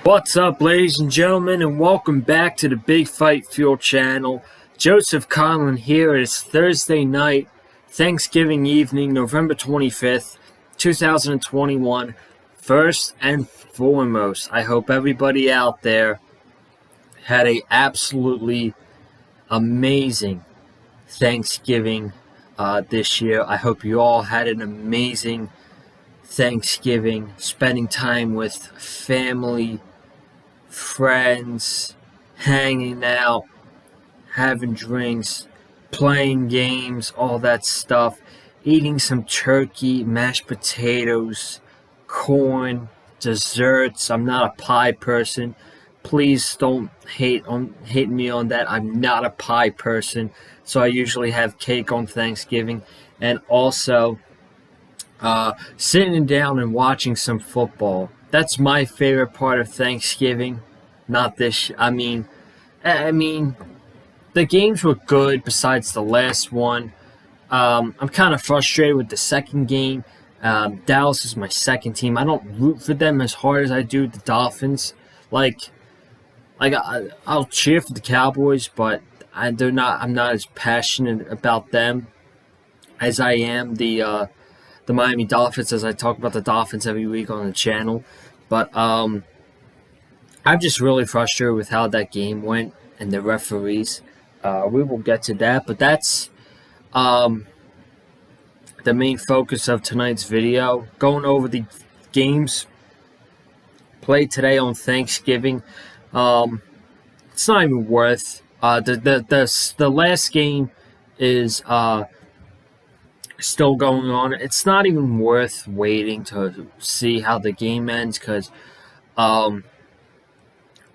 What's up, ladies and gentlemen, and welcome back to the Big Fight Fuel channel. Joseph Conlon here. It is Thursday night, Thanksgiving evening, November 25th, 2021. First and foremost, I hope everybody out there had a absolutely amazing Thanksgiving this year. I hope you all had an amazing Thanksgiving, spending time with family, friends, hanging out, having drinks, playing games, all that stuff, eating some turkey, mashed potatoes, corn, desserts. I'm not a pie person. Please don't hate me on that. I'm not a pie person, so I usually have cake on Thanksgiving, and also sitting down and watching some football. That's my favorite part of Thanksgiving. Not this. I mean, the games were good besides the last one. I'm kind of frustrated with the second game. Dallas is my second team. I don't root for them as hard as I do the Dolphins. I'll cheer for the Cowboys, but I'm not as passionate about them as I am the Miami Dolphins, as I talk about the Dolphins every week on the channel. But I'm just really frustrated with how that game went and the referees. We will get to that, but that's the main focus of tonight's video. Going over the games played today on Thanksgiving. It's not even worth. The last game is still going on. It's not even worth waiting to see how the game ends, because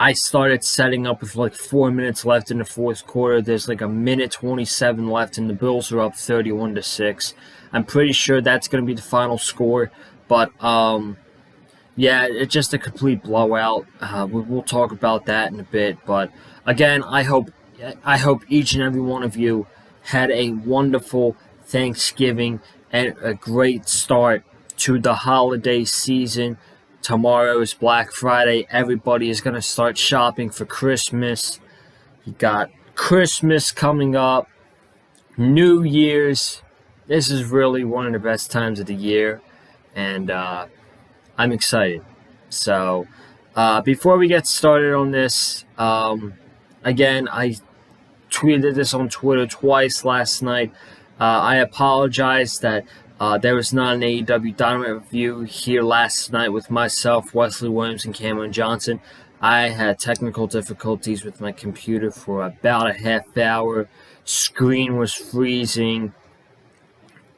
I started setting up with like 4 minutes left in the fourth quarter. There's like a minute 27 left, and the Bills are up 31-6. I'm pretty sure that's going to be the final score, but yeah, it's just a complete blowout. We'll talk about that in a bit, but again, I hope each and every one of you had a wonderful Thanksgiving and a great start to the holiday season. Tomorrow is Black Friday. Everybody is going to start shopping for Christmas. You got Christmas coming up, New Year's. This is really one of the best times of the year, and I'm excited. So before we get started on this, again, I tweeted this on Twitter twice last night. I apologize that there was not an AEW Dynamite review here last night with myself, Wesley Williams, and Cameron Johnson. I had technical difficulties with my computer for about a half hour. Screen was freezing.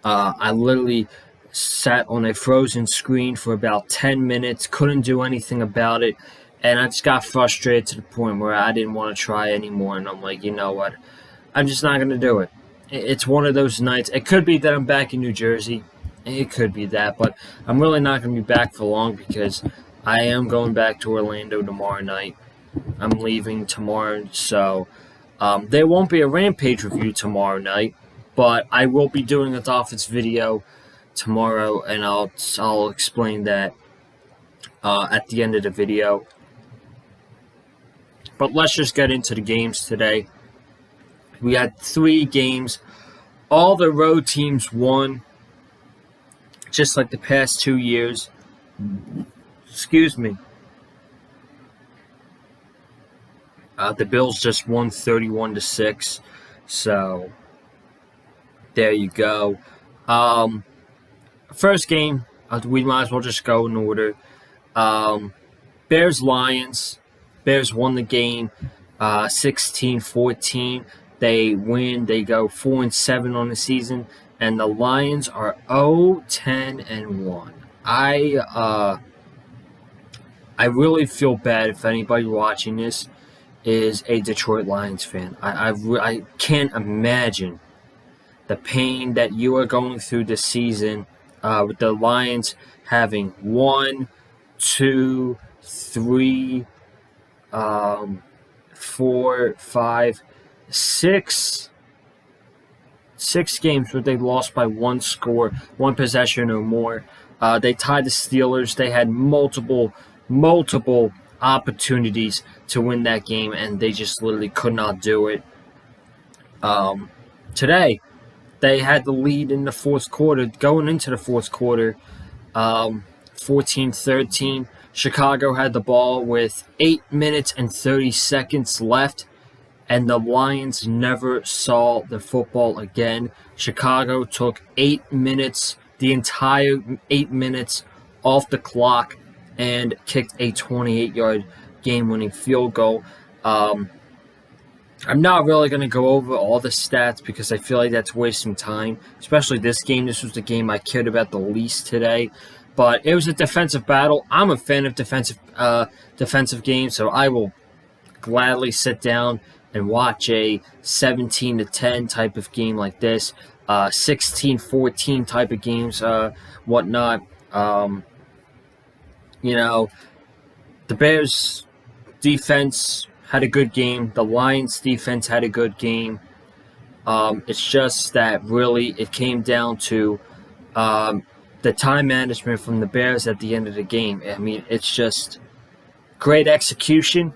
I literally sat on a frozen screen for about 10 minutes, couldn't do anything about it, and I just got frustrated to the point where I didn't want to try anymore, and I'm like, you know what, I'm just not going to do it. It's one of those nights. It could be that I'm back in New Jersey. It could be that, but I'm really not going to be back for long, because I am going back to Orlando tomorrow night. I'm leaving tomorrow, so there won't be a Rampage review tomorrow night, but I will be doing a Dolphins video tomorrow, and I'll explain that at the end of the video. But let's just get into the games today. We had 3 games. All the road teams won, just like the past 2 years. Excuse me. The Bills just won 31-6. So there you go. First game, we might as well just go in order. Bears-Lions. Bears won the game 16-14. They win. They go 4-7 on the season, and the Lions are 0-10-1. I really feel bad if anybody watching this is a Detroit Lions fan. I can't imagine the pain that you are going through this season with the Lions having 1, 2, 3, 4, 5, 6 games where they lost by 1 score, 1 possession or more. They tied the Steelers. They had multiple opportunities to win that game, and they just literally could not do it. Today, they had the lead in the fourth quarter, going into the fourth quarter, 14-13. Chicago had the ball with 8 minutes and 30 seconds left, and the Lions never saw the football again. Chicago took 8 minutes, the entire 8 minutes off the clock, and kicked a 28-yard game-winning field goal. I'm not really going to go over all the stats because I feel like that's wasting time, especially this game. This was the game I cared about the least today. But it was a defensive battle. I'm a fan of defensive games, so I will gladly sit down and watch a 17-10 type of game like this, 16-14 type of games, whatnot. The Bears' defense had a good game. The Lions' defense had a good game. It's just that really it came down to the time management from the Bears at the end of the game. I mean, it's just great execution.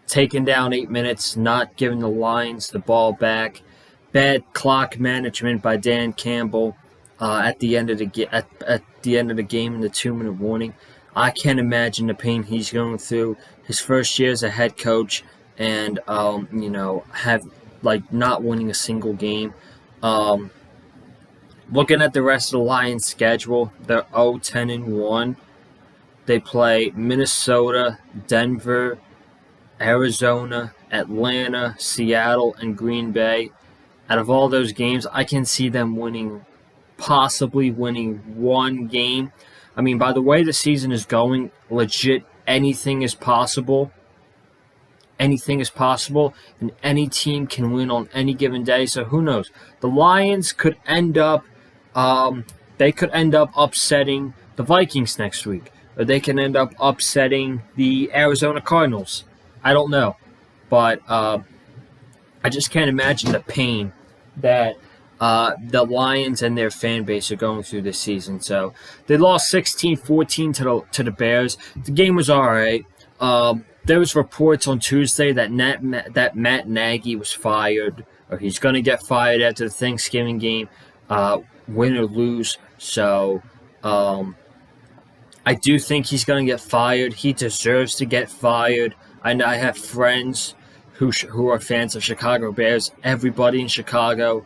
Taking down 8 minutes, not giving the Lions the ball back. Bad clock management by Dan Campbell at the end of the game in the 2-minute warning. I can't imagine the pain he's going through. His first year as a head coach, and have not winning a single game. Looking at the rest of the Lions' schedule, they're 0-10-1. They play Minnesota, Denver, Arizona, Atlanta, Seattle, and Green Bay. Out of all those games, I can see them possibly winning one game. I mean, by the way the season is going, legit, anything is possible. Anything is possible, and any team can win on any given day. So who knows? The Lions could end up, upsetting the Vikings next week, or they can end up upsetting the Arizona Cardinals. I don't know, but I just can't imagine the pain that the Lions and their fan base are going through this season. So they lost 16-14 to the Bears. The game was all right. There was reports on Tuesday that Matt Nagy was fired, or he's going to get fired after the Thanksgiving game, win or lose. So I do think he's going to get fired. He deserves to get fired. I have friends who are fans of Chicago Bears. Everybody in Chicago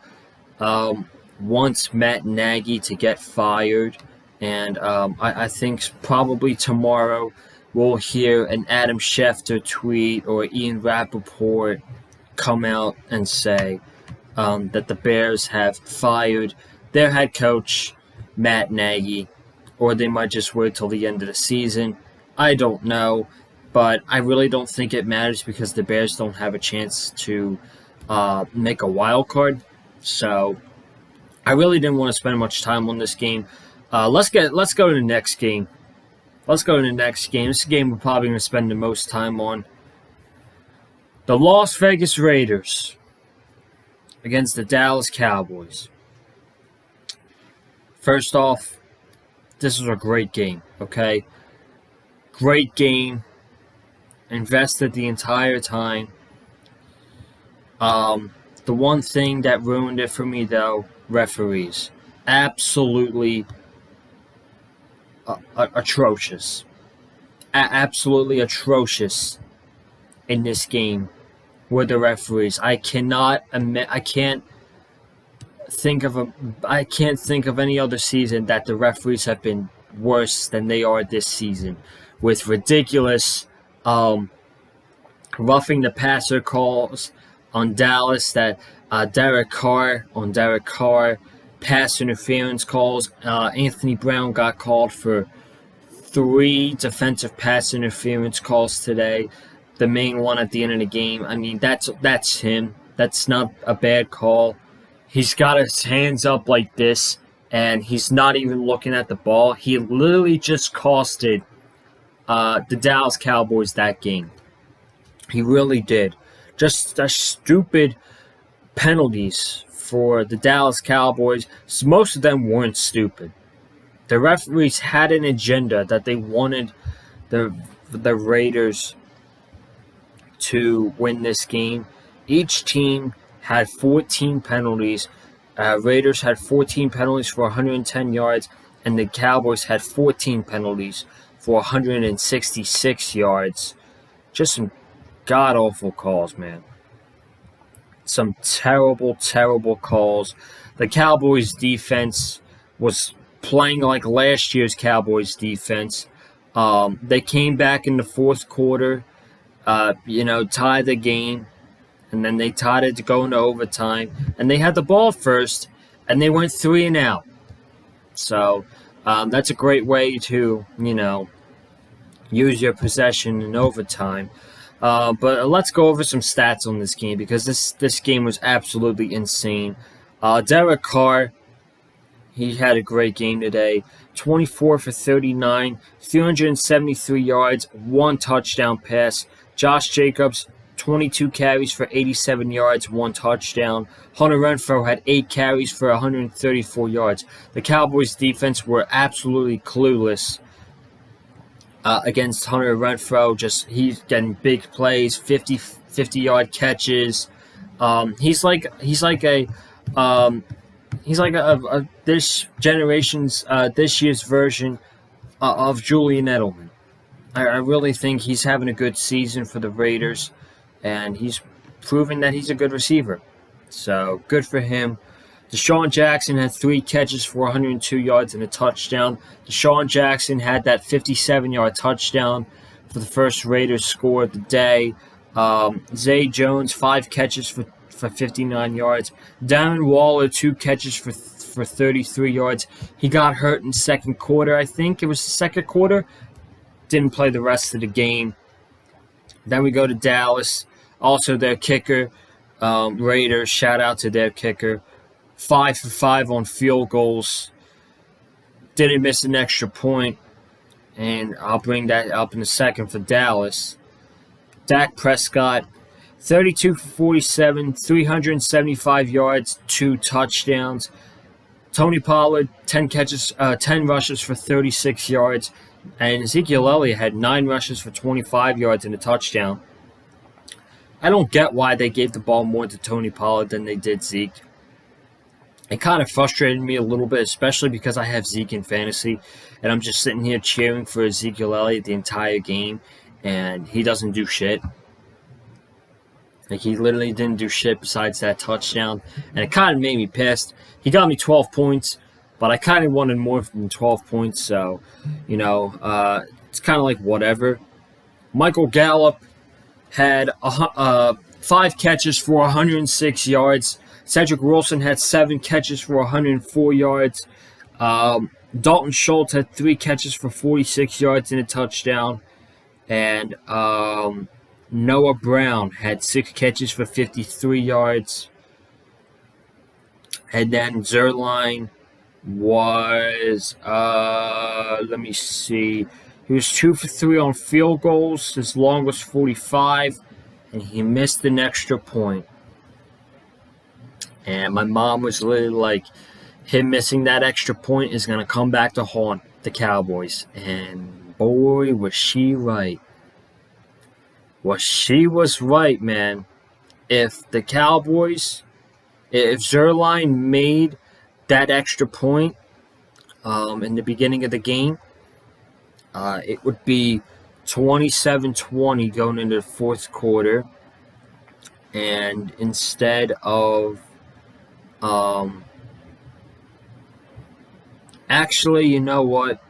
wants Matt Nagy to get fired, and I think probably tomorrow we'll hear an Adam Schefter tweet or Ian Rappaport come out and say that the Bears have fired their head coach, Matt Nagy, or they might just wait till the end of the season. I don't know, but I really don't think it matters because the Bears don't have a chance to make a wild card. So I really didn't want to spend much time on this game. Let's go to the next game. This game we're probably going to spend the most time on. The Las Vegas Raiders against the Dallas Cowboys. First off, this was a great game, okay? Great game. Invested the entire time. The one thing that ruined it for me, though, referees. Absolutely atrocious. Absolutely atrocious in this game were the referees. I can't think of any other season that the referees have been worse than they are this season, with ridiculous roughing the passer calls on Dallas, that Derek Carr, pass interference calls. Anthony Brown got called for 3 defensive pass interference calls today. The main one at the end of the game. I mean, that's him. That's not a bad call. He's got his hands up like this, and he's not even looking at the ball. He literally just costed the Dallas Cowboys that game. He really did. Just stupid penalties for the Dallas Cowboys. Most of them weren't stupid. The referees had an agenda that they wanted the Raiders to win this game. Each team had 14 penalties. Raiders had 14 penalties for 110 yards, and the Cowboys had 14 penalties for 166 yards. Just some god-awful calls, man. Some terrible, terrible calls. The Cowboys' defense was playing like last year's Cowboys' defense. They came back in the fourth quarter, tied the game, and then they tied it to go into overtime, and they had the ball first, and they went 3 and out. So that's a great way to, use your possession in overtime. But let's go over some stats on this game, because this game was absolutely insane. Derek Carr, he had a great game today. 24 for 39, 373 yards, 1 touchdown pass. Josh Jacobs, 22 carries for 87 yards, 1 touchdown. Hunter Renfrow had 8 carries for 134 yards. The Cowboys' defense were absolutely clueless against Hunter Renfrow. He's getting big plays, 50-yard catches. He's like this year's version of Julian Edelman. I really think he's having a good season for the Raiders, and he's proven that he's a good receiver. So, good for him. Desean Jackson had 3 catches for 102 yards and a touchdown. Desean Jackson had that 57-yard touchdown for the first Raiders score of the day. Zay Jones, 5 catches for 59 yards. Darren Waller, 2 catches for 33 yards. He got hurt in the second quarter, I think. It was the second quarter. Didn't play the rest of the game. Then we go to Dallas. Also, their kicker, Raiders, shout out to their kicker. 5 for 5 on field goals. Didn't miss an extra point. And I'll bring that up in a second for Dallas. Dak Prescott, 32 for 47, 375 yards, 2 touchdowns. Tony Pollard, 10 rushes for 36 yards. And Ezekiel Elliott had 9 rushes for 25 yards and a touchdown. I don't get why they gave the ball more to Tony Pollard than they did Zeke. It kind of frustrated me a little bit, especially because I have Zeke in fantasy, and I'm just sitting here cheering for Ezekiel Elliott the entire game, and he doesn't do shit. Like, he literally didn't do shit besides that touchdown, and it kind of made me pissed. He got me 12 points, but I kind of wanted more than 12 points, so, it's kind of like whatever. Michael Gallup had 5 catches for 106 yards. Cedric Wilson had 7 catches for 104 yards. Dalton Schultz had 3 catches for 46 yards and a touchdown. And Noah Brown had 6 catches for 53 yards. And then Zerline was, let me see. He was 2 for 3 on field goals. His long was 45. And he missed an extra point. And my mom was literally like, him missing that extra point is going to come back to haunt the Cowboys. And boy, was she right. Well, she was right, man. If the Cowboys, if Zerline made that extra point in the beginning of the game, it would be 27-20 going into the fourth quarter. And instead of actually, you know what?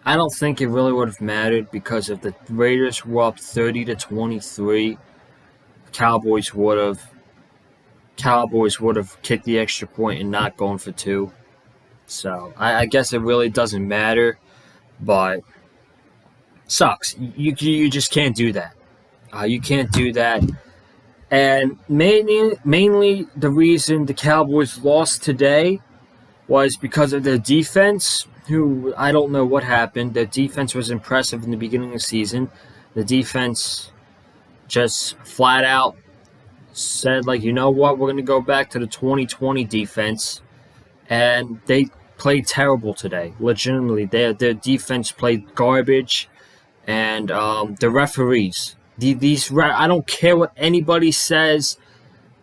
I don't think it really would have mattered, because if the Raiders were up 30-23, Cowboys would have kicked the extra point and not gone for 2. So I guess it really doesn't matter, but sucks. You just can't do that. You can't do that. And mainly the reason the Cowboys lost today was because of their defense, who I don't know what happened. Their defense was impressive in the beginning of the season. The defense just flat out said, like, you know what, we're going to go back to the 2020 defense. And they played terrible today. Legitimately, their defense played garbage, and the referees. I don't care what anybody says.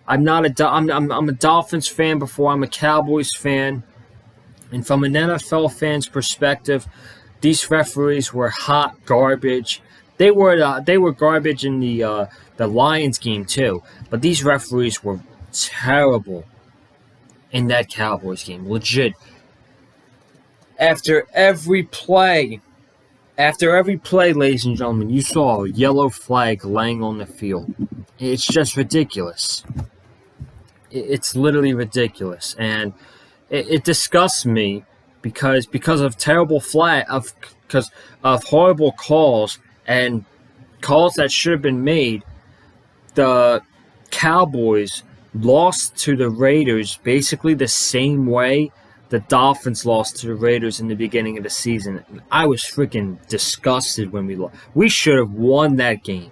I'm a Dolphins fan before I'm a Cowboys fan, and from an NFL fan's perspective, these referees were hot garbage. They were garbage in the Lions game too, but these referees were terrible in that Cowboys game. Legit. After every play, ladies and gentlemen, you saw a yellow flag laying on the field. It's just ridiculous. It's literally ridiculous, and it disgusts me because of because of horrible calls and calls that should have been made. The Cowboys lost to the Raiders basically the same way the Dolphins lost to the Raiders in the beginning of the season. I was freaking disgusted when we lost. We should have won that game.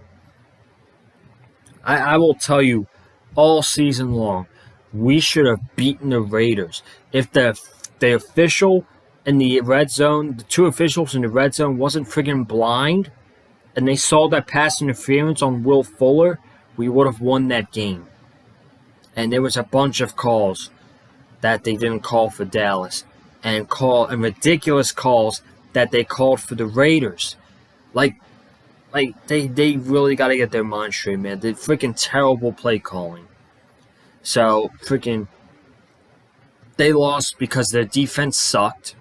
I will tell you, all season long, we should have beaten the Raiders. If the official in the red zone, the two officials in the red zone wasn't freaking blind, and they saw that pass interference on Will Fuller, we would have won that game. And there was a bunch of calls that they didn't call for Dallas, and ridiculous calls that they called for the Raiders. Like they really got to get their mind straight, man. They're freaking terrible play calling. So they lost because their defense sucked.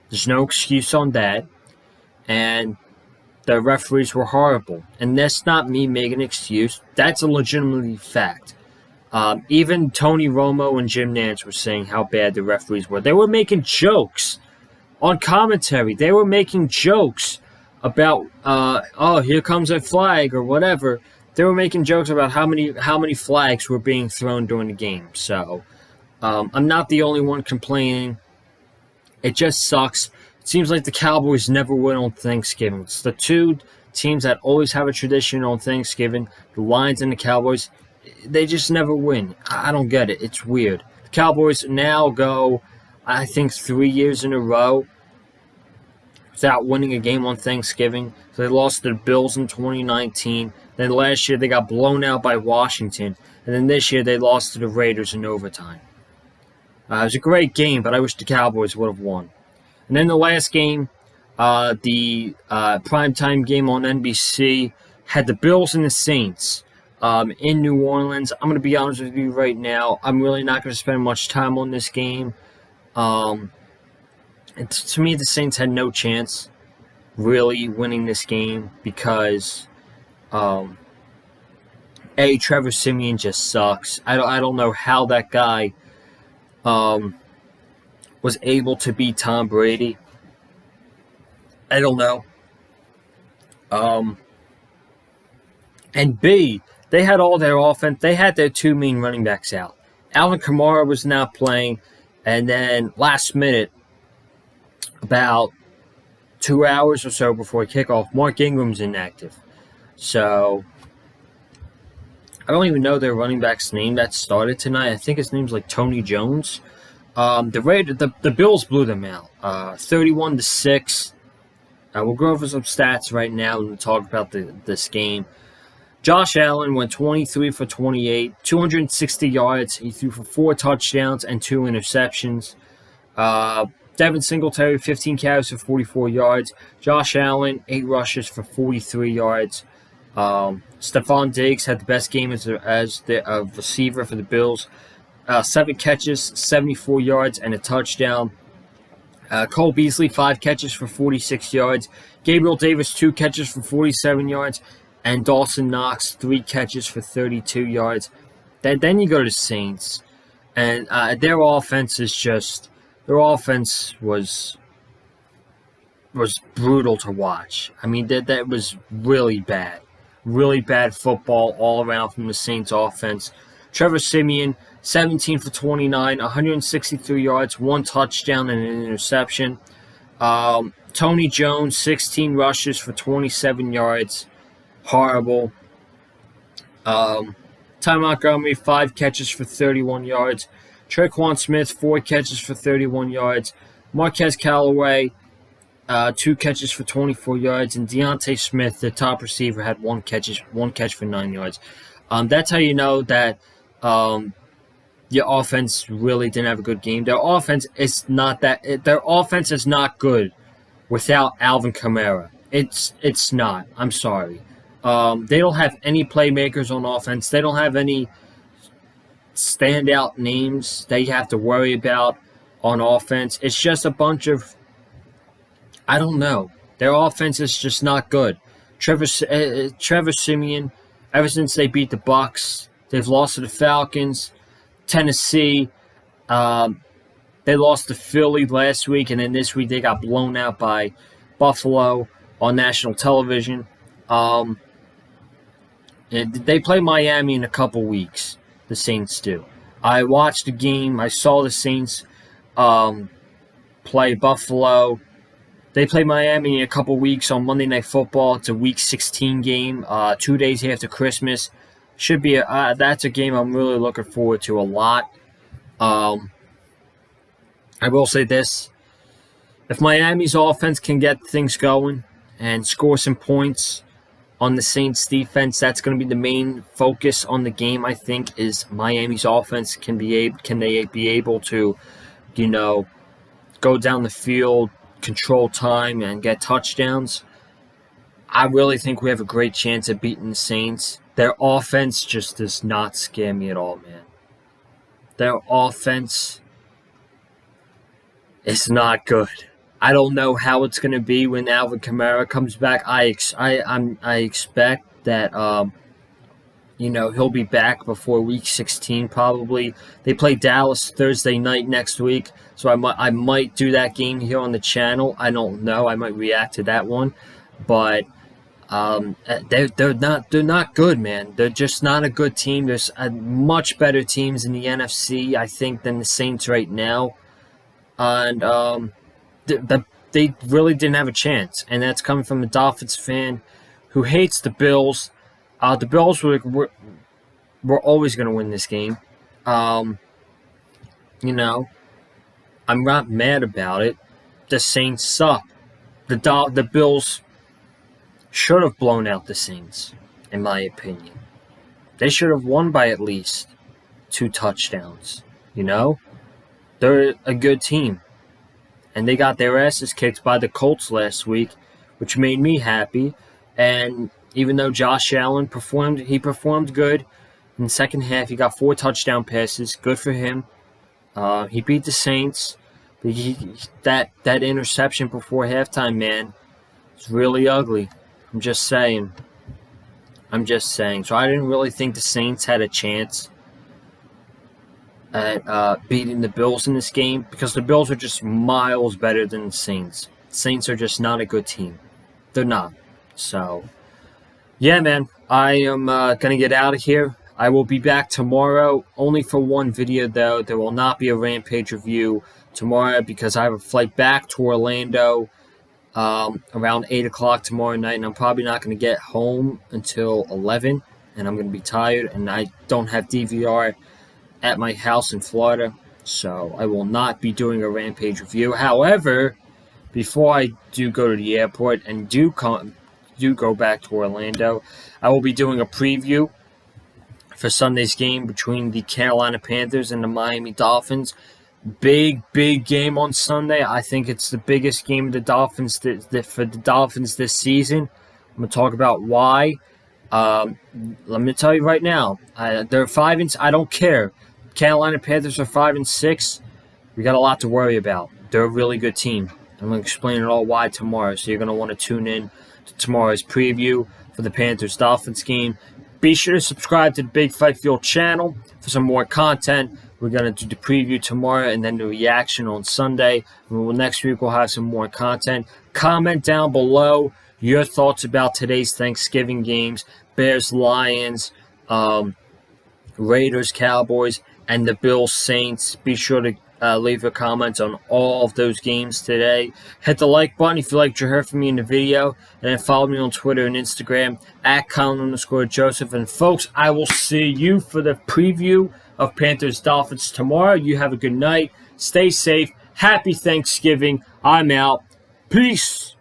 There's no excuse on that, and the referees were horrible. And that's not me making an excuse. That's a legitimately fact. Even Tony Romo and Jim Nantz were saying how bad the referees were. They were making jokes on commentary. They were making jokes about, here comes a flag or whatever. They were making jokes about how many flags were being thrown during the game. So I'm not the only one complaining. It just sucks. It seems like the Cowboys never win on Thanksgiving. It's the two teams that always have a tradition on Thanksgiving, the Lions and the Cowboys. They just never win. I don't get it. It's weird. The Cowboys now go, I think, 3 years in a row without winning a game on Thanksgiving. So they lost to the Bills in 2019. Then last year they got blown out by Washington. And then this year they lost to the Raiders in overtime. It was a great game, but I wish the Cowboys would have won. And then the last game, the primetime game on NBC, had the Bills and the Saints in New Orleans. I'm going to be honest with you right now. I'm really not going to spend much time on this game. To me, the Saints had no chance really winning this game because, Trevor Siemian just sucks. I don't know how that guy was able to beat Tom Brady. I don't know. And B, they had all their offense. They had their two main running backs out. Alvin Kamara was not playing. And then last minute, about 2 hours or so before kickoff, Mark Ingram's inactive. So I don't even know their running back's name that started tonight. I think his name's like Tony Jones. The Bills blew them out, 31-6. We'll go over some stats right now and we'll talk about this game. Josh Allen went 23 for 28, 260 yards. He threw for 4 touchdowns and 2 interceptions. Devin Singletary, 15 carries for 44 yards. Josh Allen, 8 rushes for 43 yards. Stephon Diggs had the best game as the receiver for the Bills. 7 catches, 74 yards, and a touchdown. Cole Beasley, 5 catches for 46 yards. Gabriel Davis, 2 catches for 47 yards. And Dawson Knox, 3 catches for 32 yards. Then you go to the Saints. And their offense was brutal to watch. I mean, that was really bad. Really bad football all around from the Saints offense. Trevor Siemian, 17 for 29, 163 yards, 1 touchdown and an interception. Tony Jones, 16 rushes for 27 yards. Horrible. Ty Montgomery, 5 catches for 31 yards. Tre'Quan Smith, 4 catches for 31 yards. Marquez Callaway, 2 catches for 24 yards, and Deontay Smith, the top receiver, had 1 catch for 9 yards. That's how you know that your offense really didn't have a good game. Their offense is not good without Alvin Kamara. It's not. I'm sorry. They don't have any playmakers on offense. They don't have any standout names that you have to worry about on offense. It's just a bunch of, I don't know. Their offense is just not good. Trevor Siemian, ever since they beat the Bucs, they've lost to the Falcons, Tennessee. They lost to Philly last week, and then this week they got blown out by Buffalo on national television. They play Miami in a couple weeks. The Saints do. I watched the game. I saw the Saints play Buffalo. They play Miami in a couple weeks on Monday Night Football. It's a Week 16 game, 2 days after Christmas. Should be that's a game I'm really looking forward to a lot. I will say this: if Miami's offense can get things going and score some points on the Saints defense, that's going to be the main focus on the game. I think is Miami's offense can they be able to, go down the field, control time, and get touchdowns. I really think we have a great chance of beating the Saints. Their offense just does not scare me at all, man. Their offense is not good. I don't know how it's going to be when Alvin Kamara comes back. I expect that he'll be back before Week 16 probably. They play Dallas Thursday night next week, so I might do that game here on the channel. I don't know. I might react to that one, but they're not good, man. They're just not a good team. There's much better teams in the NFC, I think, than the Saints right now, and they really didn't have a chance, and that's coming from a Dolphins fan who hates the Bills. The Bills were always going to win this game. I'm not mad about it. The Saints suck. The Bills should have blown out the Saints, in my opinion. They should have won by at least 2 touchdowns. They're a good team. And they got their asses kicked by the Colts last week, which made me happy. And even though Josh Allen performed good in the second half. He got 4 touchdown passes. Good for him. He beat the Saints. But that interception before halftime, man, it's really ugly. I'm just saying. So I didn't really think the Saints had a chance at beating the Bills in this game because the Bills are just miles better than the Saints. Saints are just not a good team. They're not. So, yeah, man, I am going to get out of here. I will be back tomorrow, only for one video, though. There will not be a Rampage review tomorrow because I have a flight back to Orlando around 8 o'clock tomorrow night, and I'm probably not going to get home until 11, and I'm going to be tired, and I don't have DVR at my house in Florida, so I will not be doing a Rampage review. However, before I do go to the airport and do go back to Orlando, I will be doing a preview for Sunday's game between the Carolina Panthers and the Miami Dolphins. Big game on Sunday. I think it's the biggest game of the Dolphins for the Dolphins this season. I'm going to talk about why. Let me tell you right now. They're 5-6. I don't care. Carolina Panthers are 5-6. We got a lot to worry about. They're a really good team. I'm going to explain it all why tomorrow. So you're going to want to tune in to tomorrow's preview for the Panthers-Dolphins game. Be sure to subscribe to the Big Fight Field channel for some more content. We're going to do the preview tomorrow and then the reaction on Sunday. Next week we'll have some more content. Comment down below your thoughts about today's Thanksgiving games. Bears, Lions, Raiders, Cowboys, and the Bills, Saints. Be sure to leave a comment on all of those games today. Hit the like button if you liked what you heard from me in the video. And then follow me on Twitter and Instagram at Colin_Joseph. And folks, I will see you for the preview of Panthers Dolphins tomorrow. You have a good night. Stay safe. Happy Thanksgiving. I'm out. Peace.